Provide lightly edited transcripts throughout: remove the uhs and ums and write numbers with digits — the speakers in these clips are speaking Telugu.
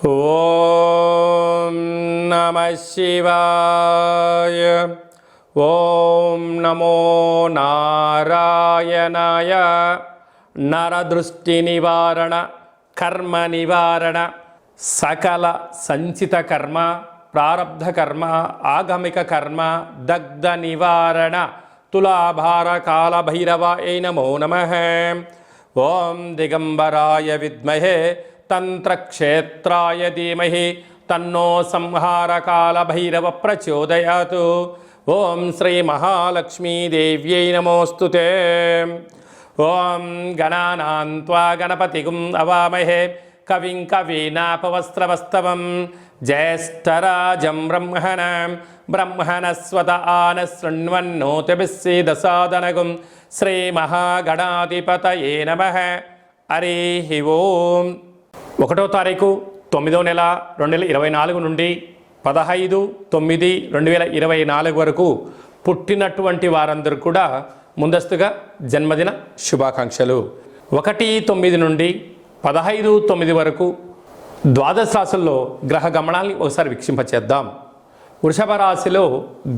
ఓం నమః శివాయ. ఓం నమో నారాయణాయ. నరదృష్టి నివారణ, కర్మ నివారణ, సకల సంచిత కర్మ, ప్రారబ్ధ కర్మ, ఆగమిక కర్మ, దగ్ధ నివారణ, తులాభార కాల భైరవాయ నమో నమః. ఓం దిగంబరాయ విద్మహే తంత్రక్షేత్రాయ ధీమహి తన్నో సంహారకాల భైరవ ప్రచోదయాత్. ఓం శ్రీ మహాలక్ష్మీదేవ్యై నమోస్తుతే. ఓం గణానాం త్వా గణపతిగుం అవామహే కవిం కవీనాపవస్త్రవస్తవం జ్యేష్ఠరాజం బ్రహ్మణస్వత ఆనశృణ్వన్నోతిభిస్సీదసాదనగుం శ్రీ మహాగణాధిపతయే నమః. హరి ఓం. 1వ తారీఖు 9వ నెల 2024 నుండి 15/9/2024 వరకు పుట్టినటువంటి వారందరూ కూడా ముందస్తుగా జన్మదిన శుభాకాంక్షలు. 1/9 నుండి 15/9 వరకు ద్వాదశ రాశుల్లో గ్రహ గమనాల్ని ఒకసారి వీక్షింపచేద్దాం. వృషభ రాశిలో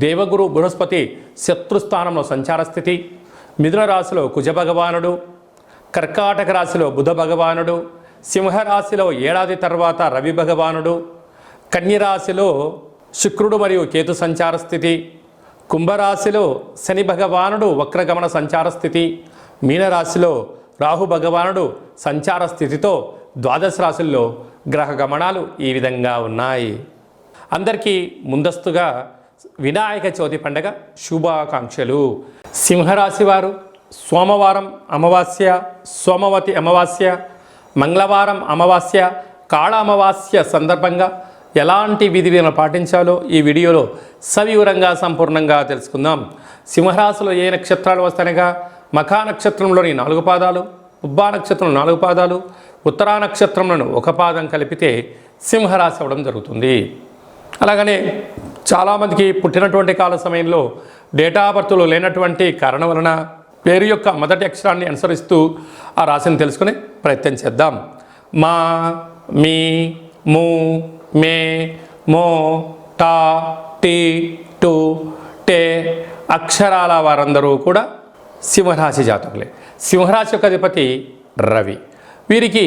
దేవగురు బృహస్పతి శత్రుస్థానంలో సంచార స్థితి. మిథున రాశిలో కుజ భగవానుడు, కర్కాటక రాశిలో బుధ భగవానుడు, సింహరాశిలో ఏడాది తర్వాత రవి భగవానుడు, కన్యరాశిలో శుక్రుడు మరియు కేతు సంచార స్థితి, కుంభరాశిలో శని భగవానుడు వక్రగమన సంచార స్థితి, మీనరాశిలో రాహు భగవానుడు సంచార స్థితితో ద్వాదశ రాశుల్లో గ్రహ గమనాలు ఈ విధంగా ఉన్నాయి. అందరికీ ముందస్తుగా వినాయక చవితి పండగ శుభాకాంక్షలు. సింహరాశి వారు సోమవారం అమావాస్య, సోమవతి అమావాస్య, మంగళవారం అమావాస్య, కాళ అమావాస్య సందర్భంగా ఎలాంటి విధి విధానాలు పాటించాలో ఈ వీడియోలో సవివరంగా సంపూర్ణంగా తెలుసుకుందాం. సింహరాశిలో ఏ నక్షత్రాలు వస్తాయనగా మఖా నక్షత్రంలోని 4 పాదాలు, ఉబ్బా నక్షత్రం 4 పాదాలు, ఉత్తరా నక్షత్రంలోని 1 పాదం కలిపితే సింహరాశి అవ్వడం జరుగుతుంది. అలాగనే చాలామందికి పుట్టినటువంటి కాల సమయంలో డేటా బర్త్లో లేనటువంటి కారణం వలన పేరు యొక్క మొదటి అక్షరాన్ని అనుసరిస్తూ ఆ రాశిని తెలుసుకునే ప్రయత్నం చేద్దాం. మా, మీ, ము, మే, మో, టా, టీ, టు, టే అక్షరాల వారందరూ కూడా సింహరాశి జాతకులే. సింహరాశి యొక్క అధిపతి రవి. వీరికి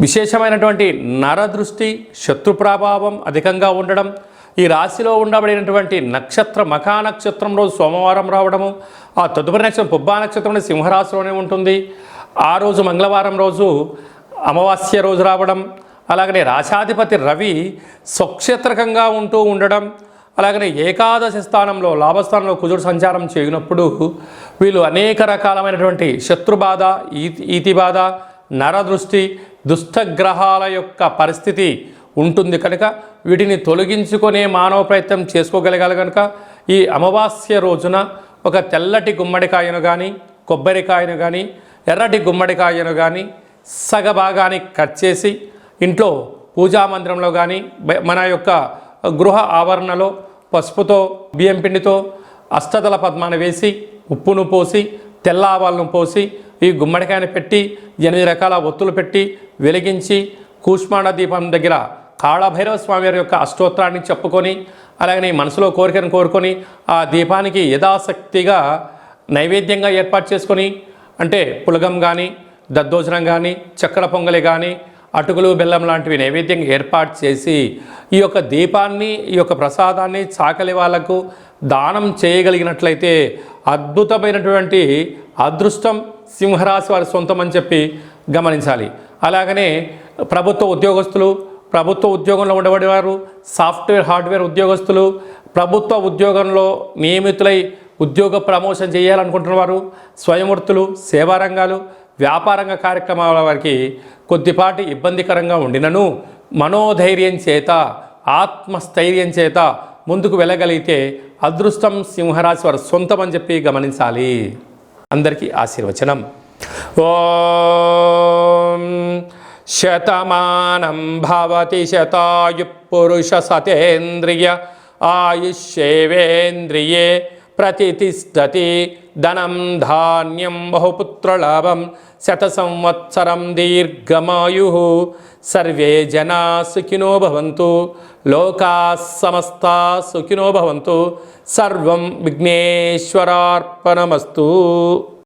విశేషమైనటువంటి నరదృష్టి, శత్రు ప్రభావం అధికంగా ఉండడం, ఈ రాశిలో ఉండబడినటువంటి నక్షత్ర మఖా నక్షత్రం రోజు సోమవారం రావడము, ఆ తదుపరి నక్షత్రం పుబ్బా నక్షత్రం సింహరాశిలోనే ఉంటుంది. ఆ రోజు మంగళవారం రోజు అమావాస్య రోజు రావడం, అలాగనే రాశాధిపతి రవి స్వక్షేత్రకంగా ఉంటూ ఉండడం, అలాగనే ఏకాదశి స్థానంలో లాభస్థానంలో కుజుడు సంచారం చేయనప్పుడు వీళ్ళు అనేక రకాలమైనటువంటి శత్రుబాధ, ఈతి బాధ, నరదృష్టి, దుష్టగ్రహాల యొక్క పరిస్థితి ఉంటుంది కనుక వీటిని తొలగించుకునే మానవ ప్రయత్నం చేసుకోగలగాలి. కనుక ఈ అమావాస్య రోజున ఒక తెల్లటి గుమ్మడికాయను కానీ, కొబ్బరికాయను కానీ, ఎర్రటి గుమ్మడికాయను కానీ సగభాగాన్ని కట్ చేసి ఇంట్లో పూజా మందిరంలో కానీ మన యొక్క గృహ ఆవరణలో పసుపుతో, బియ్యం పిండితో అష్టదళ పద్మాన్ని వేసి, ఉప్పును పోసి, తెల్ల ఆవాలను పోసి ఈ గుమ్మడికాయను పెట్టి 8 రకాల ఒత్తులు పెట్టి వెలిగించి కూష్మాండ దీపం దగ్గర కాళభైరవ స్వామి వారి యొక్క అష్టోత్తరాన్ని చెప్పుకొని, అలాగనే మనసులో కోరికను కోరుకొని ఆ దీపానికి యథాశక్తిగా నైవేద్యంగా ఏర్పాటు చేసుకొని, అంటే పులగం కానీ, దద్దోజనం కానీ, చక్కెర పొంగలి కానీ, అటుకులు బెల్లం లాంటివి నైవేద్యంగా ఏర్పాటు చేసి ఈ యొక్క దీపాన్ని, ఈ యొక్క ప్రసాదాన్ని చాకలి వాళ్లకు దానం చేయగలిగినట్లయితే అద్భుతమైనటువంటి అదృష్టం సింహరాశి వారి సొంతం అని చెప్పి గమనించాలి. అలాగనే ప్రభుత్వ ఉద్యోగస్తులు, ప్రభుత్వ ఉద్యోగంలో ఉండబడేవారు, సాఫ్ట్వేర్ హార్డ్వేర్ ఉద్యోగస్తులు, ప్రభుత్వ ఉద్యోగంలో నియమితులై ఉద్యోగ ప్రమోషన్ చేయాలనుకుంటున్నవారు, స్వయంవృత్తులు, సేవారంగాలు, వ్యాపారంగ కార్యక్రమాల వారికి కొద్దిపాటి ఇబ్బందికరంగా ఉండినను మనోధైర్యం చేత, ఆత్మస్థైర్యం చేత ముందుకు వెళ్ళగలిగితే అదృష్టం సింహరాశి వారు సొంతం అని చెప్పి గమనించాలి. అందరికీ ఆశీర్వచనం. ఓం శతమానం భవతి శతాయు పురుష సతేంద్రియ ఆయుష్యేవేంద్రియే ప్రతిష్టతి ధనం ధాన్యం బహుపుత్రలాభం శత సంవత్సరం దీర్ఘమాయు సర్వే జనా సుఖినో భవంతు లోకా సమస్తా సుఖినో భవంతు సర్వం విఘ్నేశ్వరార్పణమస్తు.